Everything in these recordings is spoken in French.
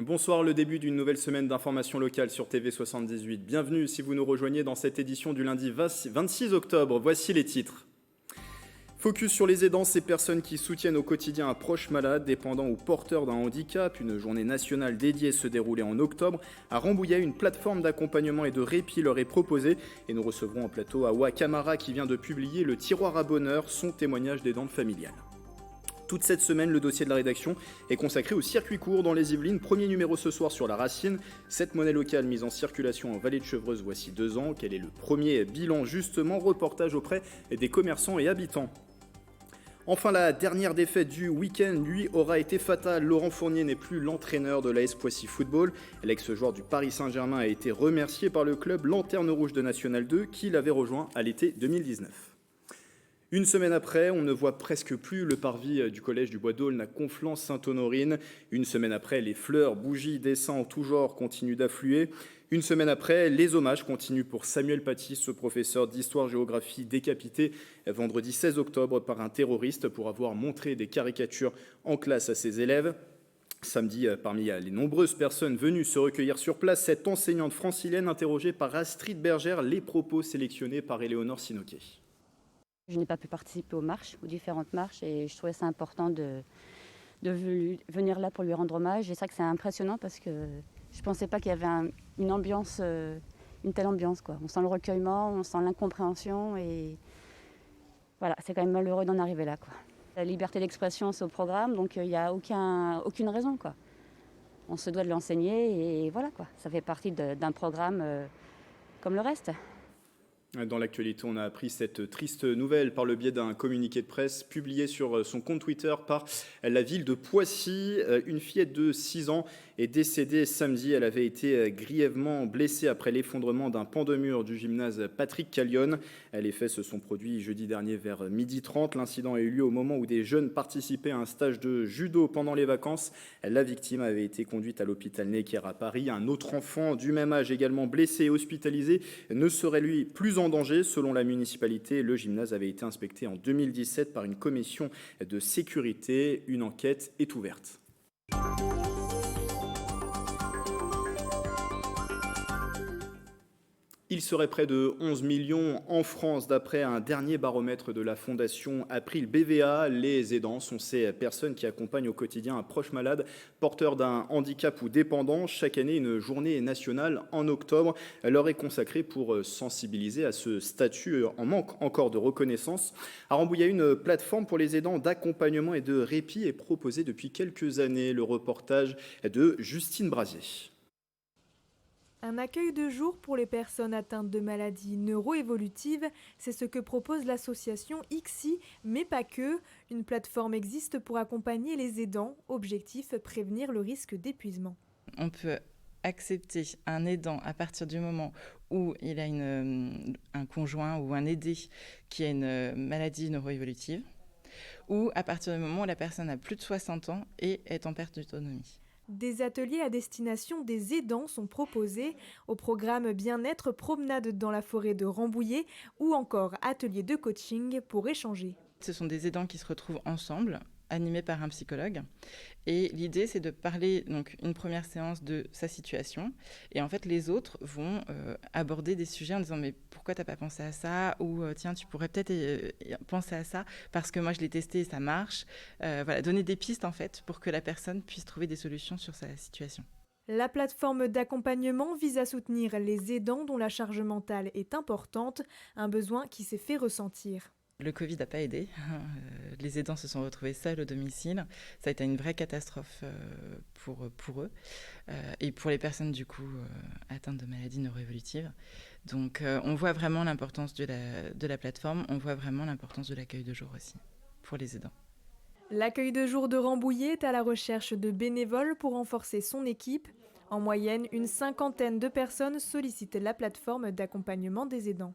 Bonsoir, le début d'une nouvelle semaine d'information locale sur TV78. Bienvenue si vous nous rejoignez dans cette édition du lundi 26 octobre. Voici les titres. Focus sur les aidants, ces personnes qui soutiennent au quotidien un proche malade, dépendant ou porteur d'un handicap. Une journée nationale dédiée se déroulait en octobre. À Rambouillet, une plateforme d'accompagnement et de répit leur est proposée. Et nous recevrons en plateau Awa Kamara qui vient de publier Le Tiroir à Bonheur, son témoignage d'aidante familiale. Toute cette semaine, le dossier de la rédaction est consacré au circuit court dans les Yvelines. Premier numéro ce soir sur la Racine. Cette monnaie locale mise en circulation en Vallée de Chevreuse voici 2 ans. Quel est le premier bilan justement? Reportage auprès des commerçants et habitants. Enfin, la dernière défaite du week-end, lui, aura été fatale. Laurent Fournier n'est plus l'entraîneur de l'AS Poissy Football. L'ex-joueur du Paris Saint-Germain a été remercié par le club Lanterne Rouge de National 2 qui l'avait rejoint à l'été 2019. Une semaine après, on ne voit presque plus le parvis du collège du Bois d'Aulne à Conflans-Sainte-Honorine. Une semaine après, les fleurs, bougies, dessins en tout genre continuent d'affluer. Une semaine après, les hommages continuent pour Samuel Paty, ce professeur d'histoire-géographie décapité vendredi 16 octobre par un terroriste pour avoir montré des caricatures en classe à ses élèves. Samedi, parmi les nombreuses personnes venues se recueillir sur place, cette enseignante francilienne interrogée par Astrid Bergère, les propos sélectionnés par Éléonore Sinoquet. Je n'ai pas pu participer aux différentes marches et je trouvais ça important de venir là pour lui rendre hommage. Et c'est vrai que c'est impressionnant parce que je ne pensais pas qu'il y avait une telle ambiance, quoi. On sent le recueillement, on sent l'incompréhension et voilà, c'est quand même malheureux d'en arriver là, quoi. La liberté d'expression, c'est au programme, donc il n'y a aucune raison, quoi. On se doit de l'enseigner et voilà, quoi. Ça fait partie d'un programme comme le reste. Dans l'actualité, on a appris cette triste nouvelle par le biais d'un communiqué de presse publié sur son compte Twitter par la ville de Poissy. Une fillette de 6 ans est décédée samedi. Elle avait été grièvement blessée après l'effondrement d'un pan de mur du gymnase Patrick Callion. Les faits se sont produits jeudi dernier vers 12h30. L'incident a eu lieu au moment où des jeunes participaient à un stage de judo pendant les vacances. La victime avait été conduite à l'hôpital Necker à Paris. Un autre enfant du même âge, également blessé et hospitalisé, ne serait lui plus en danger. Selon la municipalité, le gymnase avait été inspecté en 2017 par une commission de sécurité. Une enquête est ouverte. Il serait près de 11 millions en France d'après un dernier baromètre de la fondation April BVA. Les aidants sont ces personnes qui accompagnent au quotidien un proche malade porteur d'un handicap ou dépendant. Chaque année, une journée nationale en octobre leur est consacrée pour sensibiliser à ce statut en manque encore de reconnaissance. À Rambouillet, une plateforme pour les aidants d'accompagnement et de répit est proposée depuis quelques années. Le reportage de Justine Brasier. Un accueil de jour pour les personnes atteintes de maladies neuroévolutives, c'est ce que propose l'association ICSI, mais pas que. Une plateforme existe pour accompagner les aidants. Objectif, prévenir le risque d'épuisement. On peut accepter un aidant à partir du moment où il a un conjoint ou un aidé qui a une maladie neuroévolutive, ou à partir du moment où la personne a plus de 60 ans et est en perte d'autonomie. Des ateliers à destination des aidants sont proposés. Au programme bien-être, promenade dans la forêt de Rambouillet ou encore ateliers de coaching pour échanger. Ce sont des aidants qui se retrouvent ensemble, animés par un psychologue. Et l'idée, c'est de parler, donc, une première séance de sa situation. Et en fait, les autres vont aborder des sujets en disant « mais pourquoi t'as pas pensé à ça ?» ou « tiens, tu pourrais peut-être penser à ça parce que moi, je l'ai testé et ça marche. » Voilà, donner des pistes, en fait, pour que la personne puisse trouver des solutions sur sa situation. La plateforme d'accompagnement vise à soutenir les aidants dont la charge mentale est importante, un besoin qui s'est fait ressentir. Le Covid n'a pas aidé. Les aidants se sont retrouvés seuls au domicile. Ça a été une vraie catastrophe pour eux et pour les personnes du coup atteintes de maladies neuroévolutives. Donc on voit vraiment l'importance de la plateforme, on voit vraiment l'importance de l'accueil de jour aussi pour les aidants. L'accueil de jour de Rambouillet est à la recherche de bénévoles pour renforcer son équipe. En moyenne, une 50aine de personnes sollicitent la plateforme d'accompagnement des aidants.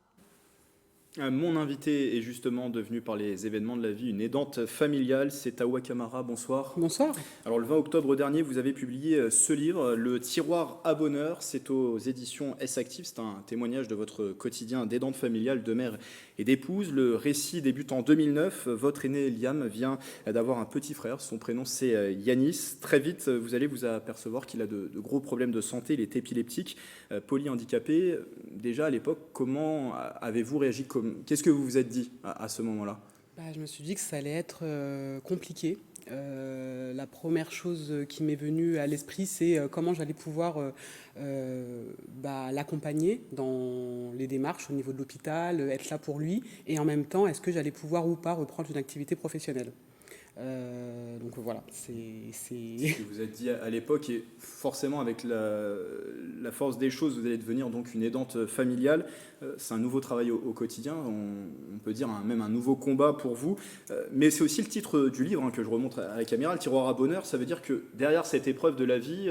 Mon invité est justement devenu par les événements de la vie une aidante familiale, c'est Tawa Kamara, bonsoir. Bonsoir. Alors le 20 octobre dernier, vous avez publié ce livre, Le tiroir à bonheur, c'est aux éditions S-Active, c'est un témoignage de votre quotidien d'aidante familiale, de mère et d'épouse. Le récit débute en 2009, votre aîné Liam vient d'avoir un petit frère, son prénom c'est Yanis. Très vite, vous allez vous apercevoir qu'il a de gros problèmes de santé, il est épileptique, polyhandicapé. Déjà à l'époque, comment avez-vous réagi? Qu'est-ce que vous vous êtes dit à ce moment-là? Je me suis dit que ça allait être compliqué. La première chose qui m'est venue à l'esprit, c'est comment j'allais pouvoir l'accompagner dans les démarches au niveau de l'hôpital, être là pour lui, et en même temps, est-ce que j'allais pouvoir ou pas reprendre une activité professionnelle. Donc voilà, c'est... Ce que vous êtes dit à l'époque, et forcément avec la force des choses, vous allez devenir donc une aidante familiale. C'est un nouveau travail au quotidien, on peut dire même un nouveau combat pour vous. Mais c'est aussi le titre du livre que je remonte à la caméra, Le tiroir à bonheur. Ça veut dire que derrière cette épreuve de la vie,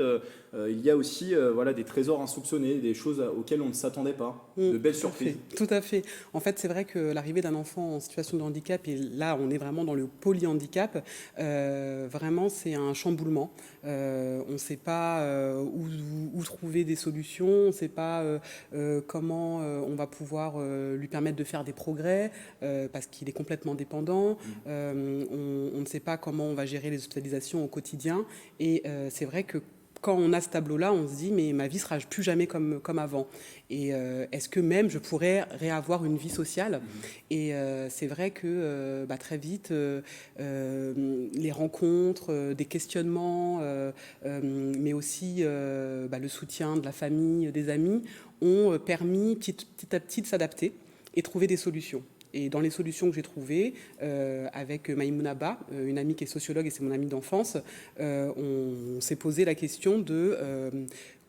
il y a aussi des trésors insoupçonnés, des choses auxquelles on ne s'attendait pas, de belles surprises. Tout à fait. En fait, c'est vrai que l'arrivée d'un enfant en situation de handicap, et là on est vraiment dans le polyhandicap, vraiment c'est un chamboulement. On ne sait pas où trouver des solutions, on ne sait pas comment on va pouvoir lui permettre de faire des progrès parce qu'il est complètement dépendant. On ne sait pas comment on va gérer les hospitalisations au quotidien. Et c'est vrai que quand on a ce tableau-là, on se dit mais ma vie sera plus jamais comme avant. Et est-ce que même je pourrais réavoir une vie sociale? Et c'est vrai que très vite, les rencontres, des questionnements, mais aussi le soutien de la famille, des amis, ont permis petit à petit de s'adapter et trouver des solutions. Et dans les solutions que j'ai trouvées, avec Maïmouna Ba, une amie qui est sociologue et c'est mon amie d'enfance, on s'est posé la question de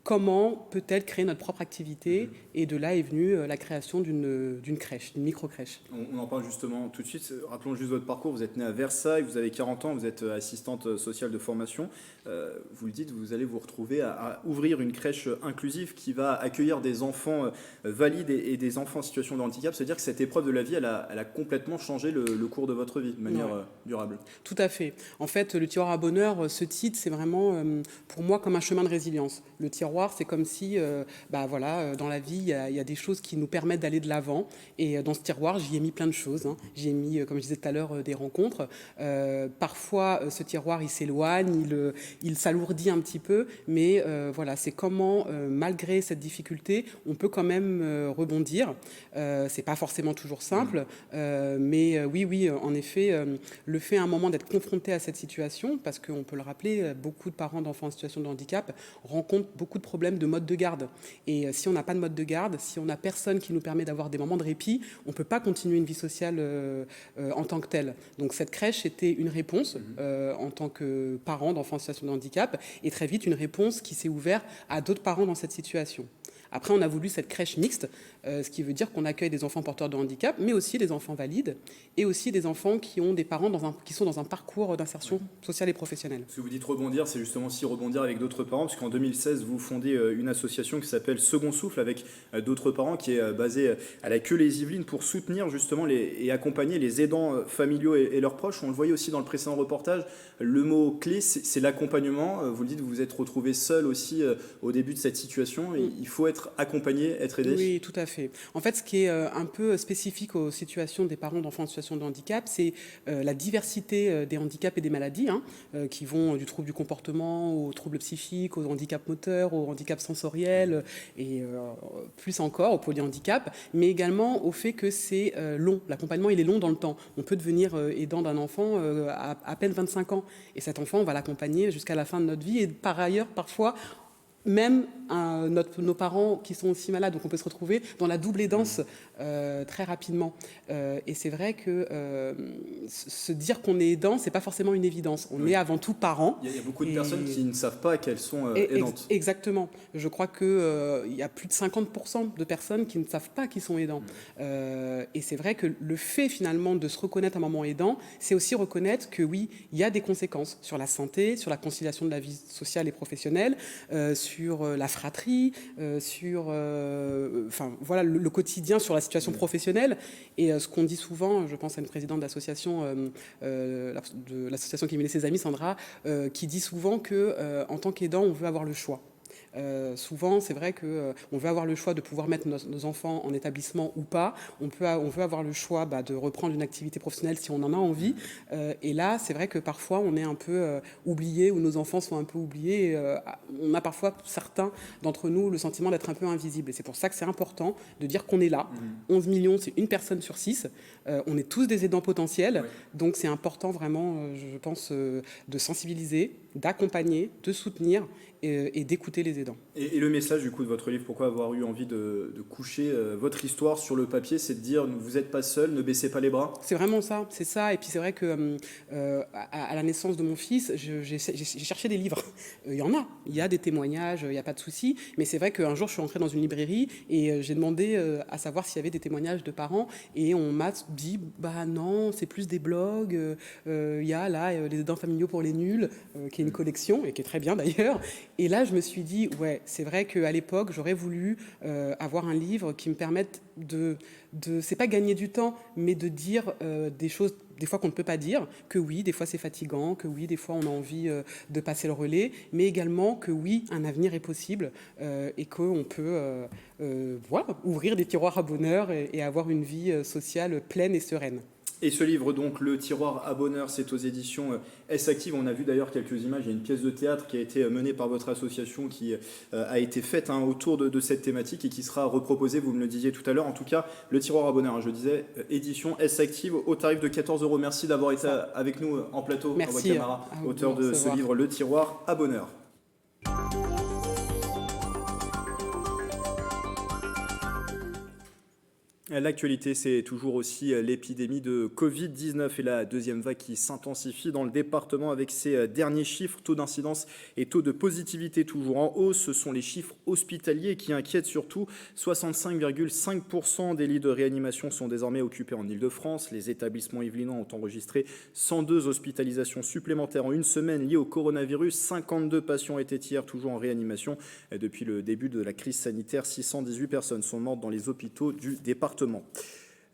comment peut-elle créer notre propre activité. Et de là est venue la création d'une crèche, d'une micro-crèche. On en parle justement tout de suite. Rappelons juste votre parcours. Vous êtes née à Versailles, vous avez 40 ans, vous êtes assistante sociale de formation. Vous le dites, vous allez vous retrouver à ouvrir une crèche inclusive qui va accueillir des enfants valides et des enfants en situation de handicap. C'est-à-dire que cette épreuve de la vie, elle a complètement changé le cours de votre vie de manière durable. Tout à fait. En fait, le tiroir à bonheur, ce titre, c'est vraiment pour moi comme un chemin de résilience. Le tiroir, c'est comme si, dans la vie, il y a des choses qui nous permettent d'aller de l'avant. Et dans ce tiroir, j'y ai mis plein de choses. J'y ai mis, comme je disais tout à l'heure, des rencontres. Parfois, ce tiroir, il s'éloigne, il s'alourdit un petit peu. Mais c'est comment, malgré cette difficulté, on peut quand même rebondir. C'est pas forcément toujours simple. Mais oui, en effet, le fait à un moment d'être confronté à cette situation, parce qu'on peut le rappeler, beaucoup de parents d'enfants en situation de handicap rencontrent beaucoup de problèmes de mode de garde. Et si on n'a pas de mode de garde, si on n'a personne qui nous permet d'avoir des moments de répit, on ne peut pas continuer une vie sociale en tant que telle. Donc cette crèche était une réponse en tant que parent d'enfants en situation de handicap, et très vite une réponse qui s'est ouverte à d'autres parents dans cette situation. Après, on a voulu cette crèche mixte, ce qui veut dire qu'on accueille des enfants porteurs de handicap, mais aussi des enfants valides, et aussi des enfants qui ont des parents qui sont dans un parcours d'insertion sociale et professionnelle. Ce que vous dites rebondir, c'est justement aussi rebondir avec d'autres parents, parce qu'en 2016, vous fondez une association qui s'appelle Second Souffle, avec d'autres parents, qui est basée à la Queue-les-Yvelines, pour soutenir justement et accompagner les aidants familiaux et leurs proches. On le voyait aussi dans le précédent reportage, le mot clé, c'est l'accompagnement. Vous le dites, vous vous êtes retrouvé seul aussi au début de cette situation, et il faut être accompagné, être aidé. Oui, tout à fait. En fait, ce qui est un peu spécifique aux situations des parents d'enfants en situation de handicap, c'est la diversité des handicaps et des maladies, qui vont du trouble du comportement aux troubles psychiques, aux handicaps moteurs, aux handicaps sensoriels, et plus encore au polyhandicap, mais également au fait que c'est long. L'accompagnement, il est long dans le temps. On peut devenir aidant d'un enfant à peine 25 ans, et cet enfant, on va l'accompagner jusqu'à la fin de notre vie, et par ailleurs, parfois, même nos parents qui sont aussi malades, donc on peut se retrouver dans la double aidance très rapidement. Et c'est vrai que se dire qu'on est aidant, c'est pas forcément une évidence. On est avant tout parent. Il y a beaucoup de personnes qui ne savent pas qu'elles sont aidantes. Exactement. Je crois qu'il y a plus de 50% de personnes qui ne savent pas qu'ils sont aidants. Et c'est vrai que le fait finalement de se reconnaître un moment aidant, c'est aussi reconnaître que oui, il y a des conséquences sur la santé, sur la conciliation de la vie sociale et professionnelle, sur sur la fratrie, sur voilà, le quotidien, sur la situation professionnelle. Et ce qu'on dit souvent, je pense à une présidente d'association, de l'association qui menait ses amis, Sandra, qui dit souvent qu'en tant qu'aidant, on veut avoir le choix. Souvent, c'est vrai qu'on veut avoir le choix de pouvoir mettre nos enfants en établissement ou pas. On veut avoir le choix de reprendre une activité professionnelle si on en a envie. Et là, c'est vrai que parfois, on est un peu oublié, ou nos enfants sont un peu oubliés. On a parfois, certains d'entre nous, le sentiment d'être un peu invisible. Et c'est pour ça que c'est important de dire qu'on est là. 11 millions, c'est une personne sur 6. On est tous des aidants potentiels. Ouais. Donc, c'est important vraiment, je pense, de sensibiliser, d'accompagner, de soutenir et d'écouter les aidants. Et le message du coup de votre livre, pourquoi avoir eu envie de coucher votre histoire sur le papier, c'est de dire vous n'êtes pas seul, ne baissez pas les bras. C'est vraiment ça, c'est ça. Et puis c'est vrai que à la naissance de mon fils, j'ai cherché des livres. Il y a des témoignages, il n'y a pas de souci. Mais c'est vrai qu'un jour je suis entrée dans une librairie et j'ai demandé à savoir s'il y avait des témoignages de parents et on m'a dit non, c'est plus des blogs. Il y a là les aidants familiaux pour les nuls, qui est une collection et qui est très bien d'ailleurs. Et là, je me suis dit, ouais, c'est vrai qu'à l'époque, j'aurais voulu avoir un livre qui me permette c'est pas gagner du temps, mais de dire des choses, des fois qu'on ne peut pas dire, que oui, des fois c'est fatigant, que oui, des fois on a envie de passer le relais, mais également que oui, un avenir est possible et qu'on peut ouvrir des tiroirs à bonheur et avoir une vie sociale pleine et sereine. Et ce livre, donc, Le tiroir à bonheur, c'est aux éditions S-Active. On a vu d'ailleurs quelques images. Il y a une pièce de théâtre qui a été menée par votre association qui a été faite autour de cette thématique et qui sera reproposée, vous me le disiez tout à l'heure. En tout cas, Le tiroir à bonheur, je disais, édition S-Active au tarif de 14 €. Merci d'avoir été avec nous en plateau. Merci. Camara, auteur de ce livre, Le tiroir à bonheur. L'actualité, c'est toujours aussi l'épidémie de Covid-19 et la deuxième vague qui s'intensifie dans le département avec ses derniers chiffres. Taux d'incidence et taux de positivité toujours en hausse. Ce sont les chiffres hospitaliers qui inquiètent surtout. 65,5% des lits de réanimation sont désormais occupés en Île-de-France. Les établissements yvelinois ont enregistré 102 hospitalisations supplémentaires en une semaine liées au coronavirus. 52 patients étaient hier toujours en réanimation. Depuis le début de la crise sanitaire, 618 personnes sont mortes dans les hôpitaux du département.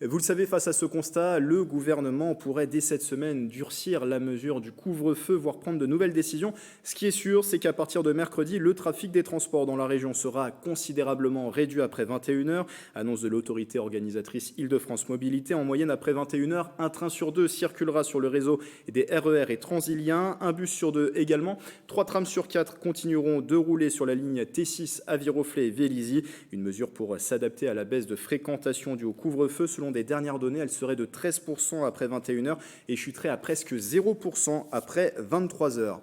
Vous le savez, face à ce constat, le gouvernement pourrait dès cette semaine durcir la mesure du couvre-feu, voire prendre de nouvelles décisions. Ce qui est sûr, c'est qu'à partir de mercredi, le trafic des transports dans la région sera considérablement réduit après 21h. Annonce de l'autorité organisatrice Île-de-France Mobilité. En moyenne, après 21h, un train sur 2 circulera sur le réseau des RER et Transiliens, un bus sur 2 également. 3 trams sur 4 continueront de rouler sur la ligne T6 à Viroflay et Vélizy. Une mesure pour s'adapter à la baisse de fréquentation due au couvre-feu. Selon des dernières données, elle serait de 13% après 21h et chuterait à presque 0% après 23h.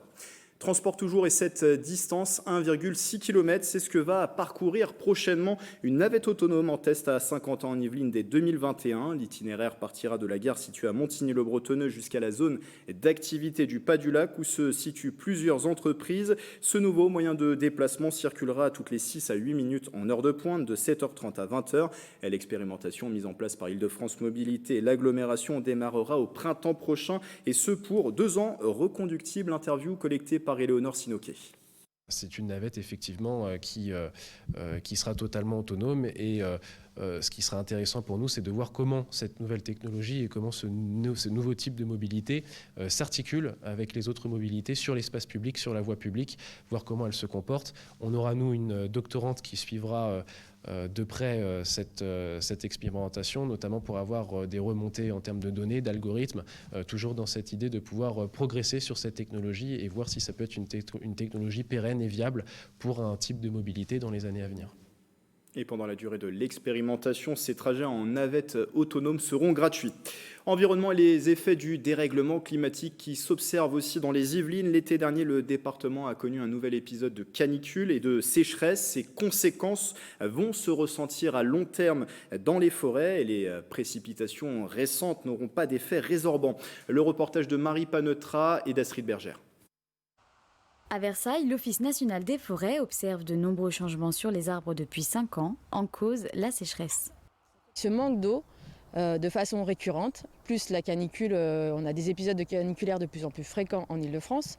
Transport toujours et cette distance, 1,6 km, c'est ce que va parcourir prochainement une navette autonome en test à Saint-Quentin en Yvelines dès 2021. L'itinéraire partira de la gare située à Montigny-le-Bretonneux jusqu'à la zone d'activité du Pas du Lac où se situent plusieurs entreprises. Ce nouveau moyen de déplacement circulera toutes les 6 à 8 minutes en heure de pointe de 7h30 à 20h. L'expérimentation mise en place par Île-de-France Mobilité et l'agglomération démarrera au printemps prochain et ce pour 2 ans reconductibles. Interview collectée par Éléonore Sinoquet. C'est une navette effectivement qui sera totalement autonome et ce qui sera intéressant pour nous, c'est de voir comment cette nouvelle technologie et comment ce nouveau type de mobilité s'articule avec les autres mobilités sur l'espace public, sur la voie publique, voir comment elle se comporte. On aura, nous, une doctorante qui suivra de près cette expérimentation, notamment pour avoir des remontées en termes de données, d'algorithmes, toujours dans cette idée de pouvoir progresser sur cette technologie et voir si ça peut être une technologie pérenne et viable pour un type de mobilité dans les années à venir. Et pendant la durée de l'expérimentation, ces trajets en navette autonome seront gratuits. Environnement et les effets du dérèglement climatique qui s'observent aussi dans les Yvelines. L'été dernier, le département a connu un nouvel épisode de canicule et de sécheresse. Ces conséquences vont se ressentir à long terme dans les forêts et les précipitations récentes n'auront pas d'effet résorbant. Le reportage de Marie Paneutra et d'Astrid Bergère. À Versailles, l'Office national des forêts observe de nombreux changements sur les arbres depuis 5 ans, en cause la sécheresse. Ce manque d'eau de façon récurrente, plus la canicule, on a des épisodes de caniculaires de plus en plus fréquents en Île-de-France,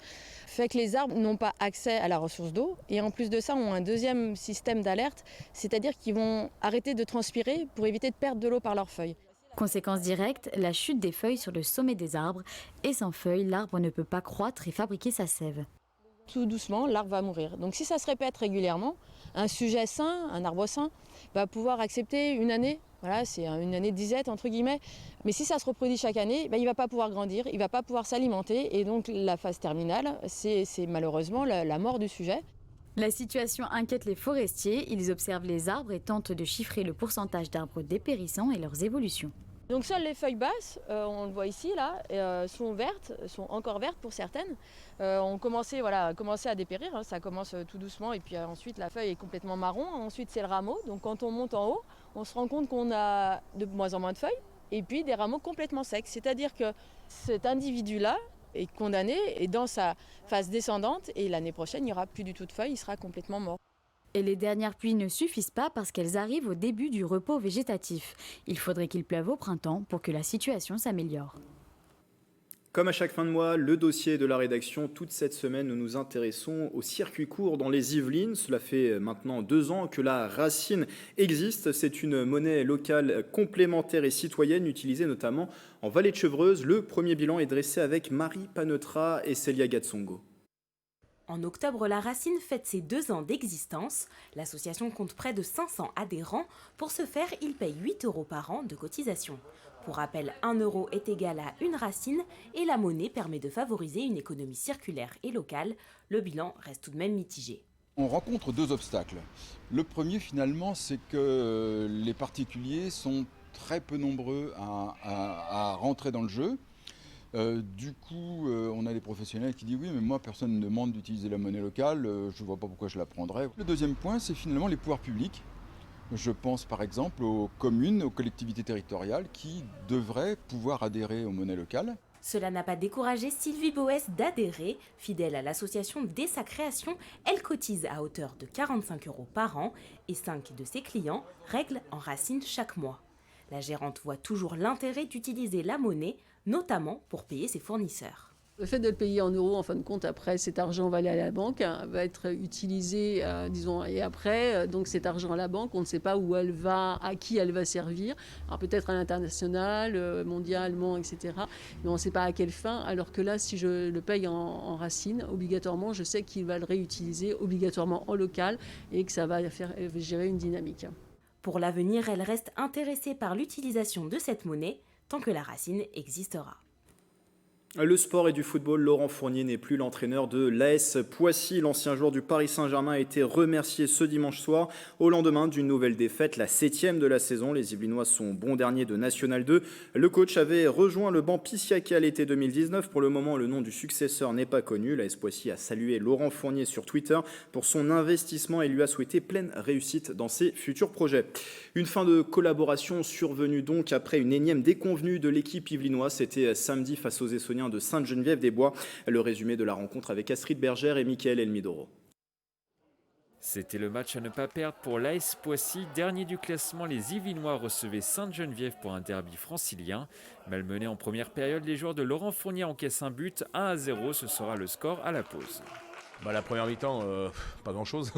fait que les arbres n'ont pas accès à la ressource d'eau et en plus de ça ont un deuxième système d'alerte, c'est-à-dire qu'ils vont arrêter de transpirer pour éviter de perdre de l'eau par leurs feuilles. Conséquence directe, la chute des feuilles sur le sommet des arbres. Et sans feuilles, l'arbre ne peut pas croître et fabriquer sa sève. Tout doucement, l'arbre va mourir. Donc si ça se répète régulièrement, un sujet sain, un arbre sain, va pouvoir accepter une année. Voilà, c'est une année de disette, entre guillemets. Mais si ça se reproduit chaque année, il ne va pas pouvoir grandir, il ne va pas pouvoir s'alimenter. Et donc la phase terminale, c'est malheureusement la mort du sujet. La situation inquiète les forestiers. Ils observent les arbres et tentent de chiffrer le pourcentage d'arbres dépérissants et leurs évolutions. Donc seules les feuilles basses, on le voit ici, là, sont vertes, sont encore vertes pour certaines. Ont commencé à dépérir, hein, ça commence tout doucement et puis ensuite la feuille est complètement marron. Ensuite c'est le rameau, donc quand on monte en haut, on se rend compte qu'on a de moins en moins de feuilles et puis des rameaux complètement secs. C'est-à-dire que cet individu-là est condamné et dans sa phase descendante et l'année prochaine il n'y aura plus du tout de feuilles, il sera complètement mort. Et les dernières pluies ne suffisent pas parce qu'elles arrivent au début du repos végétatif. Il faudrait qu'il pleuve au printemps pour que la situation s'améliore. Comme à chaque fin de mois, le dossier de la rédaction. Toute cette semaine, nous nous intéressons au circuit court dans les Yvelines. Cela fait maintenant 2 ans que la racine existe. C'est une monnaie locale complémentaire et citoyenne utilisée notamment en Vallée de Chevreuse. Le premier bilan est dressé avec Marie Panetra et Célia Gatsongo. En octobre, la Racine fête ses 2 ans d'existence. L'association compte près de 500 adhérents. Pour ce faire, ils payent 8 € par an de cotisation. Pour rappel, 1 € est égal à une racine et la monnaie permet de favoriser une économie circulaire et locale. Le bilan reste tout de même mitigé. On rencontre 2 obstacles. Le premier, finalement, c'est que les particuliers sont très peu nombreux à rentrer dans le jeu. Du coup, on a des professionnels qui disent oui, mais moi, personne ne me demande d'utiliser la monnaie locale, je ne vois pas pourquoi je la prendrais. Le deuxième point, c'est finalement les pouvoirs publics. Je pense par exemple aux communes, aux collectivités territoriales qui devraient pouvoir adhérer aux monnaies locales. Cela n'a pas découragé Sylvie Boès d'adhérer. Fidèle à l'association dès sa création, elle cotise à hauteur de 45 € par an et 5 de ses clients règlent en racine chaque mois. La gérante voit toujours l'intérêt d'utiliser la monnaie, notamment pour payer ses fournisseurs. Le fait de le payer en euros, en fin de compte, après, cet argent va aller à la banque, va être utilisé, et après, donc cet argent à la banque, on ne sait pas où elle va, à qui elle va servir. Alors peut-être à l'international, mondialement, etc. Mais on ne sait pas à quelle fin, alors que là, si je le paye en racine, obligatoirement, je sais qu'il va le réutiliser obligatoirement en local et que ça va faire gérer une dynamique. Pour l'avenir, elle reste intéressée par l'utilisation de cette monnaie tant que la racine existera. Le sport et du football, Laurent Fournier n'est plus l'entraîneur de l'AS Poissy. L'ancien joueur du Paris Saint-Germain a été remercié ce dimanche soir au lendemain d'une nouvelle défaite, la 7e de la saison. Les Yvelinois sont bons derniers de National 2. Le coach avait rejoint le banc Pissiaquet à l'été 2019. Pour le moment, le nom du successeur n'est pas connu. L'AS Poissy a salué Laurent Fournier sur Twitter pour son investissement et lui a souhaité pleine réussite dans ses futurs projets. Une fin de collaboration survenue donc après une énième déconvenue de l'équipe yvelinoise. C'était samedi face aux Essonniens de Sainte-Geneviève-des-Bois. Le résumé de la rencontre avec Astrid Bergère et Mickaël Elmidoro. C'était le match à ne pas perdre pour l'AS Poissy. Dernier du classement, les Yvelinois recevaient Sainte-Geneviève pour un derby francilien. Malmenés en première période, les joueurs de Laurent Fournier encaissent un but. 1-0, ce sera le score à la pause. La première mi-temps, pas grand-chose,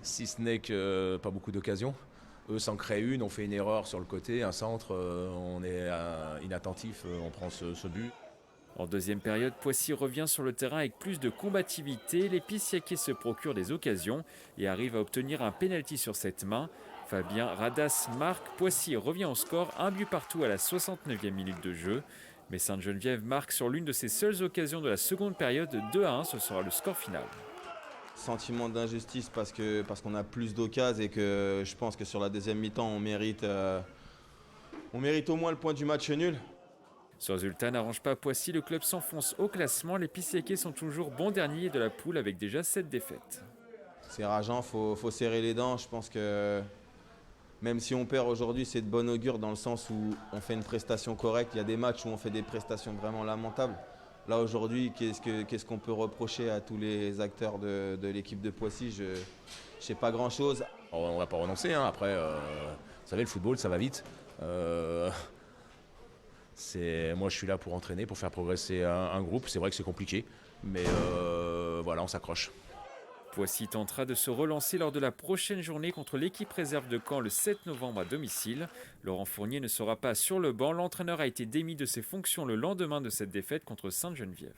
si ce n'est que pas beaucoup d'occasions. Eux s'en créent une, on fait une erreur sur le côté, un centre, on est inattentif, on prend ce but. En deuxième période, Poissy revient sur le terrain avec plus de combativité. Les Pissiaquais se procurent des occasions et arrivent à obtenir un pénalty sur cette main. Fabien Radas marque, Poissy revient au score, 1 but partout à la 69e minute de jeu. Mais Sainte-Geneviève marque sur l'une de ses seules occasions de la seconde période, 2-1, ce sera le score final. Sentiment d'injustice parce qu'on a plus d'occasions et que je pense que sur la deuxième mi-temps, on mérite au moins le point du match nul. Ce résultat n'arrange pas Poissy, le club s'enfonce au classement. Les Pissiaquais sont toujours bons derniers de la poule avec déjà 7 défaites. C'est rageant, faut serrer les dents. Je pense que même si on perd aujourd'hui, c'est de bon augure dans le sens où on fait une prestation correcte. Il y a des matchs où on fait des prestations vraiment lamentables. Là aujourd'hui, qu'est-ce qu'on peut reprocher à tous les acteurs de l'équipe de Poissy? Je ne sais pas grand-chose. On ne va pas renoncer, hein. Après, vous savez, le football, ça va vite. Moi, je suis là pour entraîner, pour faire progresser un groupe. C'est vrai que c'est compliqué, mais voilà, on s'accroche. Poissy tentera de se relancer lors de la prochaine journée contre l'équipe réserve de Caen le 7 novembre à domicile. Laurent Fournier ne sera pas sur le banc. L'entraîneur a été démis de ses fonctions le lendemain de cette défaite contre Sainte-Geneviève.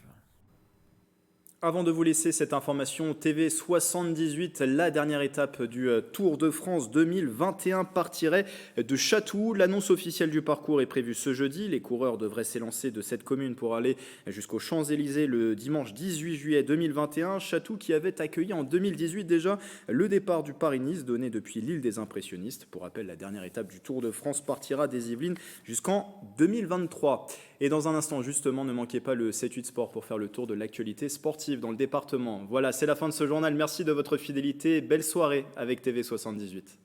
Avant de vous laisser cette information, TV 78, la dernière étape du Tour de France 2021 partirait de Chatou. L'annonce officielle du parcours est prévue ce jeudi. Les coureurs devraient s'élancer de cette commune pour aller jusqu'aux Champs-Élysées le dimanche 18 juillet 2021. Chatou qui avait accueilli en 2018 déjà le départ du Paris-Nice donné depuis l'île des Impressionnistes. Pour rappel, la dernière étape du Tour de France partira des Yvelines jusqu'en 2023. Et dans un instant, justement, ne manquez pas le 7-8 Sport pour faire le tour de l'actualité sportive dans le département. Voilà, c'est la fin de ce journal. Merci de votre fidélité. Belle soirée avec TV 78.